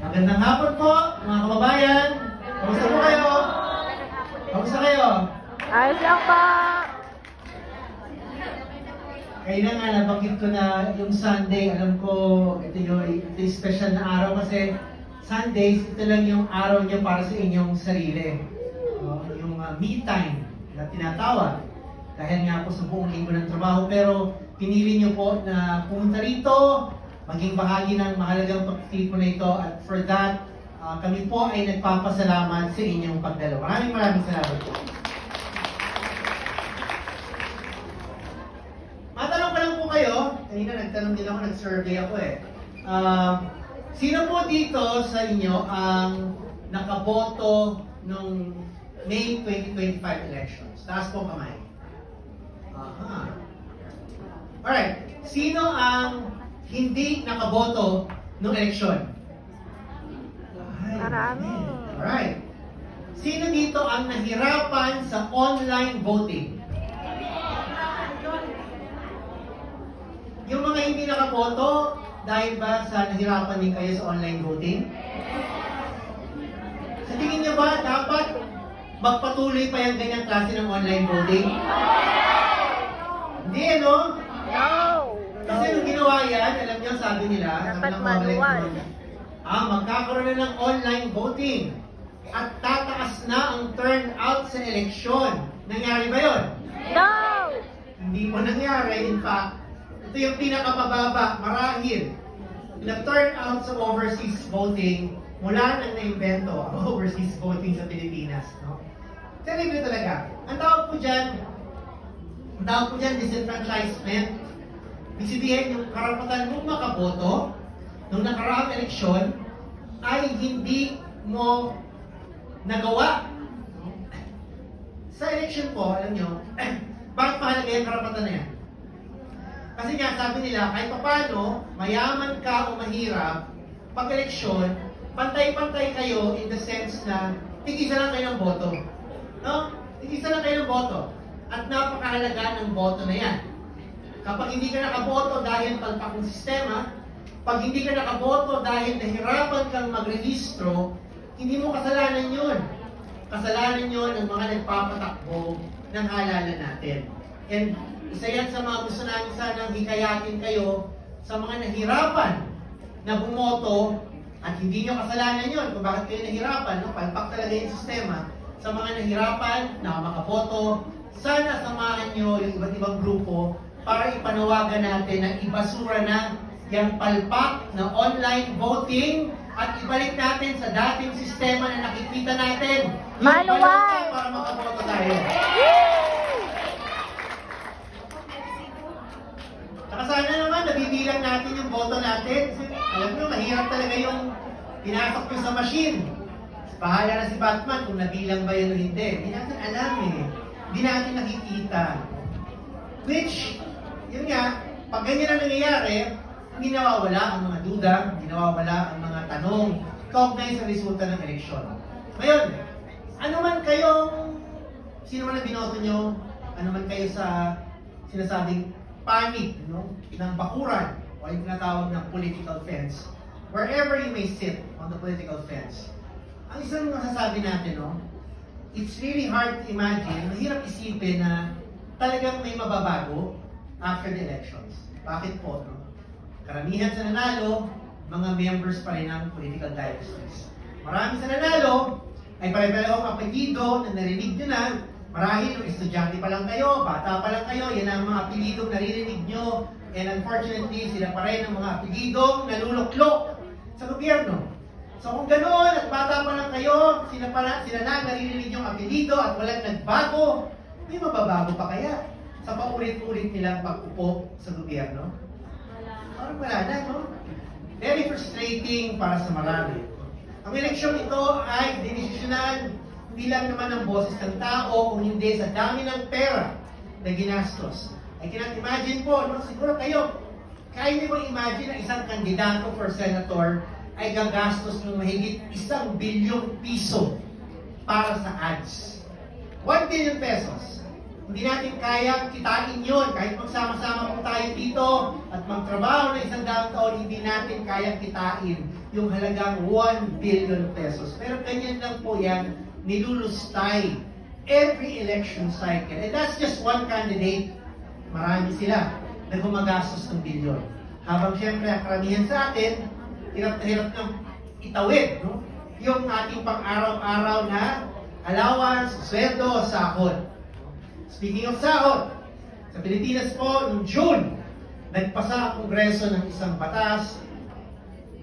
Magandang hapon po, mga kababayan. Kamusta po kayo? Kamusta kayo? Ayos lang po. Kaya na nga, nabanggit ko na yung Sunday, alam ko ito yung special na araw kasi Sundays, ito lang yung araw niyo para sa inyong sarili. Yung me time na tinatawag. Dahil nga po sa buong linggo ng trabaho, pero pinili niyo po na pumunta rito, maging bahagi ng mahalagang pagtitipon na ito, at for that, kami po ay nagpapasalamat sa inyong pagdalo. Maraming salamat po. Matanong pa lang po kayo, kanina nagtanong din ako, nag-survey ako eh. Sino po dito sa inyo ang nakaboto nung May 2025 elections? Taas po kamay. Aha. Alright, sino ang hindi nakaboto nung eleksyon? Marami. Alright. Sino dito ang nahirapan sa online voting? Yung mga hindi nakaboto, dahil ba sa nahirapan din kayo sa online voting? Sa tingin niyo ba dapat magpatuloy pa yung ganyang klase ng online voting? Hindi, ano? No. Kasi nung ginawa yan, alam niyo, sabi nila, Dapat manual. Magkakaroon na ng online voting at tataas na ang turnout sa eleksyon. Nangyari ba yun? No. Hindi po nangyari. In fact, ito yung pinakabababa, marahil, na turnout sa overseas voting mula nang naimbento ang overseas voting sa Pilipinas. No? Terrible talaga. Ang tawag po dyan, disenfranchisement. Ibig sabihin, yung karapatan mong makaboto nung nakaraang eleksyon ay hindi mo nagawa. Sa eleksyon po, alam nyo, bakit mahalaga yung karapatan na yan? Kasi nga, sabi nila, kahit paano, mayaman ka o mahirap, pag-eleksyon, pantay-pantay kayo in the sense na tig-isa lang kayo ng boto. No? Tig-isa lang kayo ng boto. At napakahalaga ng boto na yan. Kapag hindi ka nakaboto dahil palpak ng sistema, pag hindi ka nakaboto dahil nahirapan kang magrehistro, hindi mo kasalanan yun. Kasalanan yun ng mga nagpapatakbo ng halalan natin. And isa yan sa mga gusto namin sanang hikayatin kayo sa mga nahirapan na bumoto at hindi nyo kasalanan yun kung bakit kayo nahirapan. No? Palpak talaga yung sistema. Sa mga nahirapan na makaboto, sana samahan nyo yung iba't ibang grupo para ipanawagan natin na ibasura na yung palpak na online voting at ibalik natin sa dating sistema na nakikita natin. Manual! Para makaboto tayo. Saka sana naman, nabibilang natin yung boto natin. Kasi, alam nyo, mahirap talaga yung pinasok nyo sa machine. Bahala na si Batman kung nabilang ba yun o hindi. Hindi natin alam eh. Hindi natin nakikita. Which, yun nga, pag ganyan na nangyayari, hindi nawawala ang mga duda, hindi nawawala ang mga tanong kaugnay sa resulta ng eleksyon. Ngayon, ano man kayong, sino man ang binoto nyo, ano man kayo sa sinasabing panig, no, ng bakuran, o yung tinatawag ng political fence, wherever you may sit on the political fence, ang isang masasabi natin, no, it's really hard to imagine, mahirap isipin na talagang may mababago after the elections. Bakit po? No? Karamihan sa nanalo, mga members pa rin ng political dynasties. Marami sa nanalo ay pare-parehong apelyido na narinig nyo na. Marahil yung estudyante pa lang kayo, bata pa lang kayo, yan ang mga apelyidong naririnig nyo. And unfortunately, sila pa rin ang mga apelyidong naluluklok sa gobyerno. So kung ganoon at bata pa lang kayo, sila na naririnig yung apelyido at walang nagbago, may mababago pa kaya sa paulit-ulit nilang pag-upo sa gobyerno? Parang wala na, no? Very frustrating para sa marami. Ang eleksyon ito ay dinisyonan hindi lang naman ang boses ng tao, kung hindi sa dami ng pera na ginastos. I cannot imagine po, no? Siguro kayo, kaya niyo ba imagine na isang kandidato for senator ay gagastos ng mahigit 1 bilyong piso para sa ads? 1 billion pesos. Hindi natin kaya kitain yun. Kahit magsama-sama po tayo dito at magtrabaho na 100 taon, hindi natin kaya kitain yung halagang 1 billion pesos. Pero ganyan lang po yan, nilulustay every election cycle. And that's just one candidate. Marami sila na gumagastos ng bilyon. Habang siyempre, ang karamihan sa atin, hirap na hirap ng itawid, no? Yung ating pang-araw-araw na allowance, sweldo, sahod. Speaking of sahod, sa Pilipinas po, noong June, nagpasa ang Kongreso ng isang batas.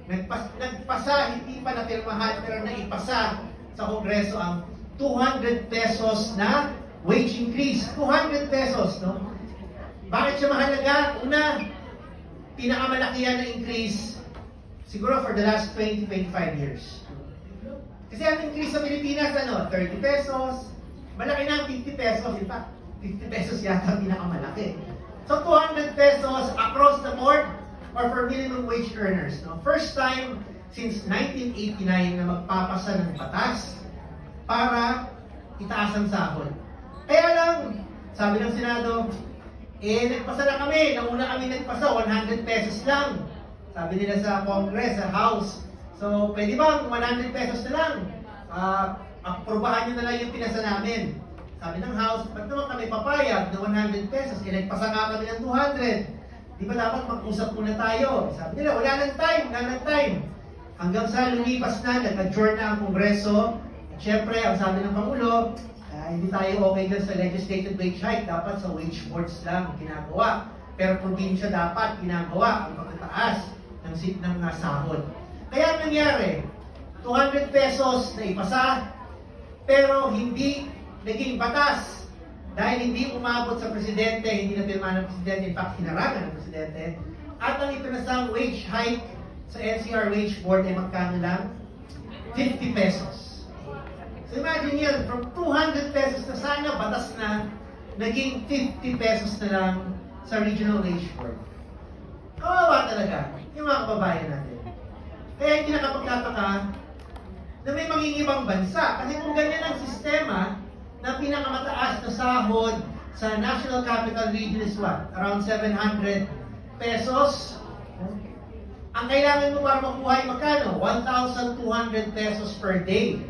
Nagpasa, hindi pa napirmahan, pero naipasa sa Kongreso ang 200 pesos na wage increase. 200 pesos, no? Bakit siya mahalaga? Una, pinakamalaki yan na increase siguro for the last 20-25 years. Kasi ang increase sa Pilipinas, 30 pesos, malaki na ang 50 pesos. In fact, 50 pesos yata ang pinakamalaki. So 200 pesos across the board or for minimum wage earners. No? First time since 1989 na magpapasa ng batas para itaas ang sahod. Kaya lang, sabi ng Senado, nagpasa na kami. Nauna kami nagpasa, 100 pesos lang. Sabi nila sa Congress, sa House. So, pwede bang 100 pesos na lang? Aprobahan nyo na lang yung pinasa namin. Sabi ng House, ba't naman kami papayag na 100 pesos? Nagpasa nga kami ng 200. Di ba dapat mag-usap muna tayo? Sabi nila, wala ng time. Hanggang sa lumipas na, nag-adjourn na ang Kongreso. At syempre, ang sabi ng Pangulo, hindi tayo okay dyan sa legislative wage hike. Dapat sa wage boards lang ginagawa. Pero probinsya dapat ginagawa ang pagtataas ng sahod. Kaya nangyari, 200 pesos na ipasa, pero hindi naging batas dahil hindi umabot sa presidente, hindi napirma ng presidente, in fact, hinarangan ng presidente. At ang ipinasang wage hike sa NCR Wage Board ay magkano lang? 50 pesos. So imagine yan, from 200 pesos na sana, batas na, naging 50 pesos na lang sa Regional Wage Board. Kawawa talaga yung mga kababayan natin. Kaya hindi nakapagtataka na may mangingibang bansa. Kasi kung ganyan ang sistema na pinakamataas na sahod sa National Capital Region is what? Around 700 pesos. Ang kailangan mo para makuha ay magkano? 1,200 pesos per day.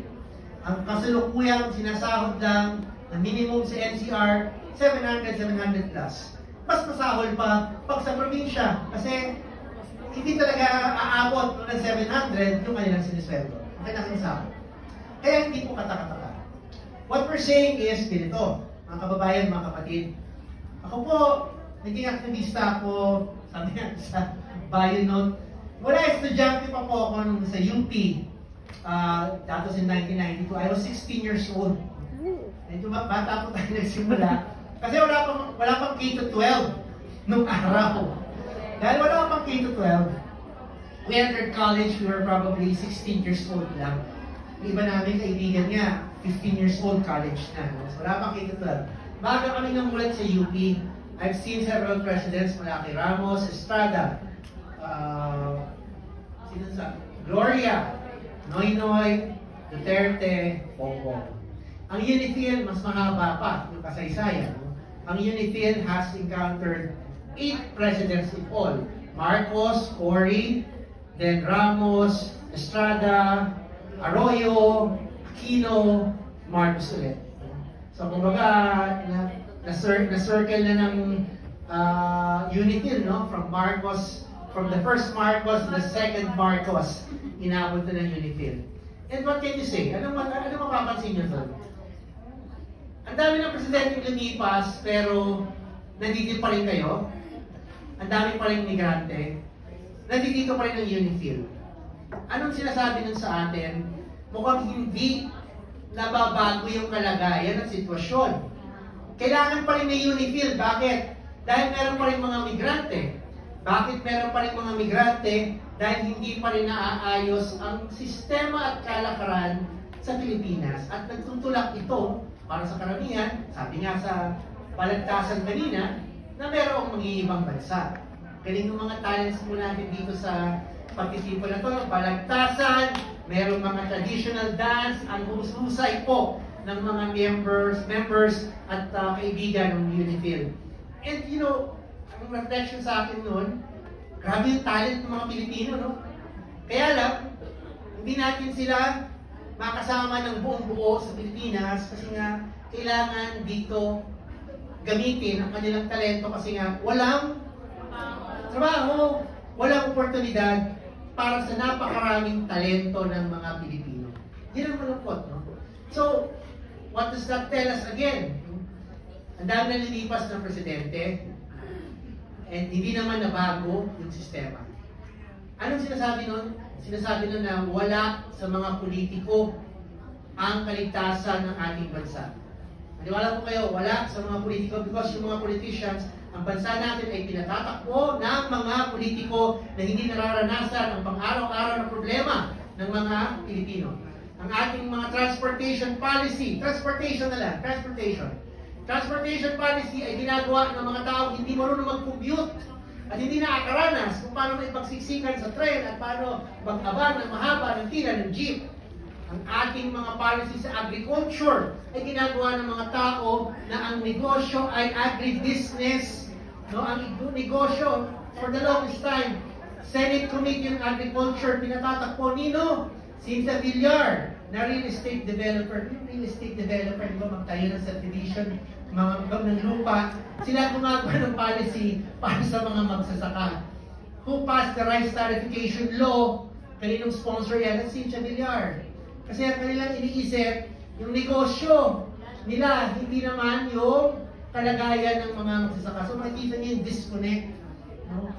Ang kasalukuyang sinasahod lang na minimum sa NCR, 700 plus. Mas masahol pa pag sa probinsya. Kasi hindi talaga aabot ng 700 yung kanilang sinisweldo. Ang kanilang sahod. Kaya hindi po katakataka. What we're saying is, ganito, mga kababayan, mga kapatid. Ako po, naging aktivista ako, sabi nga sa bio note, wala estudyante pa po ako nung sa UP. That was in 1992. I was 16 years old. Medyo bata po tayo nagsimula. Kasi wala pang K-12 nung araw. Dahil wala pang K-12, we entered college, we were probably 16 years old lang. Yung iba namin kaibigan nga, 15 years old, college na. So, wala pang K-12. Bago kami namulat sa UP, I've seen several presidents mula kay Ramos, Estrada, Gloria, Noynoy, Duterte, Bongbong. Ang UNIFIL, mas mahaba pa yung kasaysayan. Ang UNIFIL has encountered 8 presidents in all. Marcos, Cory, then Ramos, Estrada, Arroyo, Aquino, Marcos ulit. So kumbaga, na-circle na ng UNIFIL, no? From Marcos, from the first Marcos to the second Marcos, inabot na ng UNIFIL. And what can you say? Ano mapapansin nyo doon? Ang dami ng presidente lumipas, pero nandito pa rin kayo. Ang dami pa rin migrante. Nandito pa rin ang UNIFIL. Anong sinasabi nun sa atin? Mukhang hindi nababago yung kalagayan at sitwasyon. Kailangan pa rin may UNIFIL. Bakit? Dahil meron pa rin mga migrante. Bakit meron pa rin mga migrante? Dahil hindi pa rin naaayos ang sistema at kalakaran sa Pilipinas. At nagtutulak ito para sa karamihan, sabi nga sa balagtasan kanina, na merong mag-iibang bansa. Galing ng mga talents po natin dito sa pagtitipo na ito, balagtasan, merong mga traditional dance, ang husay po ng mga members at kaibigan ng Unifil. And you know, ang reflection sa akin noon, grabe yung talent ng mga Pilipino, no? Kaya lang, hindi natin sila makasama ng buong buo sa Pilipinas kasi nga kailangan dito gamitin ang kanilang talento kasi nga walang trabaho, walang oportunidad para sa napakaraming talento ng mga Pilipino. Yan ang malungkot, no? So, what does that tell us again? Ang dami na lilipas ng presidente and hindi naman nabago yung sistema. Anong sinasabi nun? Sinasabi nun na wala sa mga politiko ang kaligtasan ng ating bansa. Maniwala po kayo, wala sa mga politiko because yung mga politicians, ang bansa natin ay pinatatakbo ng mga politiko na hindi nararanasan ang pang-araw-araw na problema ng mga Pilipino. Ang ating mga transportation policy policy ay ginagawa ng mga tao hindi marunong mag-commute at hindi nakakaranas kung paano maipagsiksikan sa tren at paano mag-abang ng mahaba ng tila ng jeep. Ang ating mga policy sa agriculture ay ginagawa ng mga tao na ang negosyo ay agribusiness. No? Ang negosyo, for the longest time, Senate Committee on Agriculture, pinatatakpo nino? Cynthia Villar, na real estate developer. Yung real estate developer, di ba, magtayo ng subdivision, mga ng lupa. Sila gumagawa ng policy para sa mga magsasaka. Who passed the rice tariffication law? Kaninong sponsor yan? Ang Cynthia Villar. Kasi ang kanilang iniisip, yung negosyo nila, hindi naman yung kalagayan ng mga magsasaka. So makikita niyo yung disconnect. No?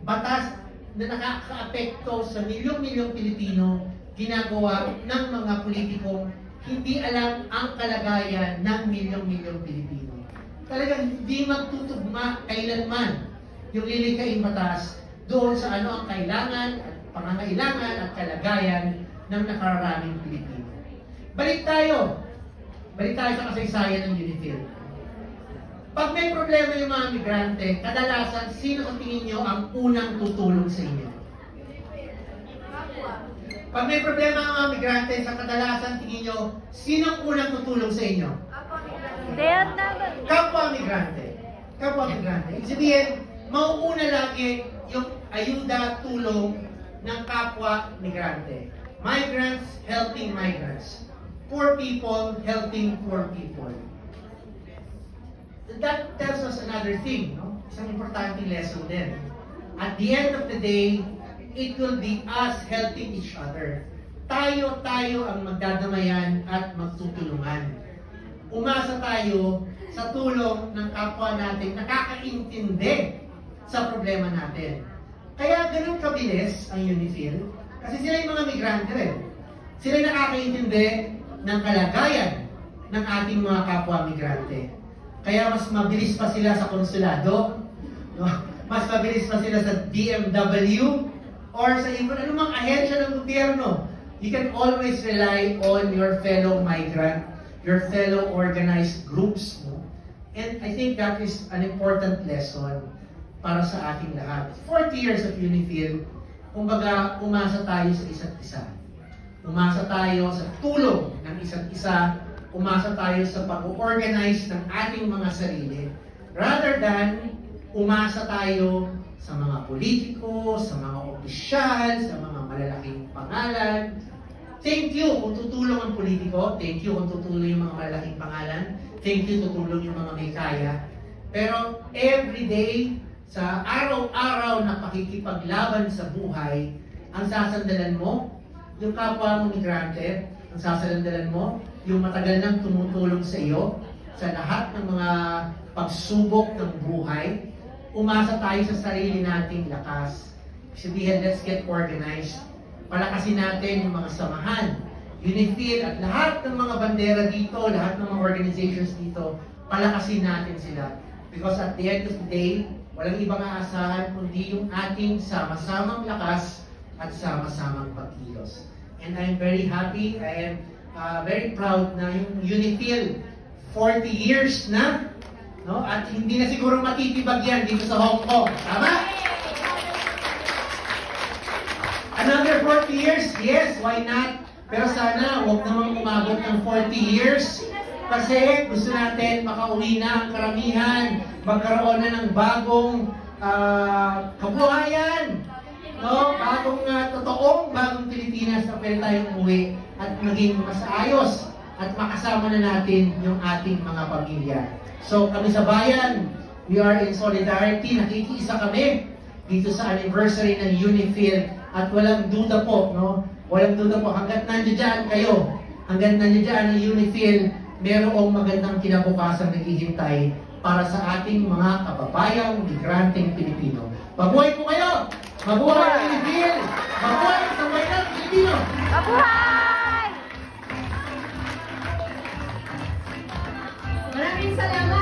Batas na nakaka-apekto sa milyong-milyong Pilipino, ginagawa ng mga politikong hindi alam ang kalagayan ng milyong-milyong Pilipino. Talagang hindi magtutugma kailanman yung lilikhaing batas doon sa ano ang kailangan at pangangailangan at kalagayan ng nakararaming Pilipino. Balik tayo sa kasaysayan ng Unifil. Pag may problema yung mga migrante, kadalasan, sino sa tingin nyo ang unang tutulong sa inyo? Pag may problema ang mga migrante, sa kadalasan, tingin nyo, sino ang unang tutulong sa inyo? Kapwa migrante. Kapwa migrante. Ibig sabihin, mauuna lagi yung ayuda, tulong ng kapwa migrante. Migrants helping migrants. Poor people helping poor people. That tells us another thing, no? Isang importante lesson din. At the end of the day, it will be us helping each other. Tayo ang magdadamayan at magtutulungan. Umasa tayo sa tulong ng kapwa natin nakakaintindi sa problema natin. Kaya ganun kabilis ang Unifil. Kasi sila yung mga migrante rin. Sila yung nakakaintindi ng kalagayan ng ating mga kapwa migrante. Kaya mas mabilis pa sila sa konsulado, no? Mas mabilis pa sila sa DMW, or sa anumang ahensya ng gobyerno. You can always rely on your fellow migrant, your fellow organized groups. No? And I think that is an important lesson para sa ating lahat. 40 years of Unifil, kumbaga, umasa tayo sa isa't isa. Umasa tayo sa tulong ng isa't isa. Umasa tayo sa pag-organize ng ating mga sarili. Rather than umasa tayo sa mga politiko, sa mga opisyal, sa mga malalaking pangalan. Thank you kung tutulong ang politiko. Thank you kung tutulong yung mga malalaking pangalan. Thank you tutulong yung mga may kaya. Pero everyday, sa araw-araw na pakikipaglaban sa buhay, ang sasandalan mo, yung kapwa mong migrante, ang sasandalan mo, yung matagal nang tumutulong sa iyo, sa lahat ng mga pagsubok ng buhay. Umasa tayo sa sarili nating lakas. Sabihin, let's get organized. Palakasin natin yung mga samahan, Unifil, at lahat ng mga bandera dito, lahat ng mga organizations dito, palakasin natin sila. Because at the end of the day, walang ibang aasahan kundi yung ating sama-samang lakas at sama-samang pagkilos. And I'm very happy, I am very proud na yung Unifil, 40 years na, no? At hindi na siguro matitibag yan dito sa Hong Kong. Tama? Another 40 years? Yes, why not? Pero sana, huwag namang umabot ng 40 years Kasi gusto natin makauwi na ang karamihan, magkaroon na ng bagong kabuhayan, no? Bagong Pilipinas na pwede tayong umuwi at maging mas ayos at makasama na natin yung ating mga pamilya. So kami sa bayan, we are in solidarity, nakikiisa kami dito sa anniversary ng UNIFIL at walang duda po, no? Walang duda po, hanggat nandiyan kayo, hanggat nandiyan ang UNIFIL, merong magandang kinabukasan naghihintay para sa ating mga kababayang migranteng Pilipino. Mabuhay po kayo! Mabuhay ang UNIFIL! Mabuhay ang sambayanang Pilipino! Mabuhay! Maraming salamat!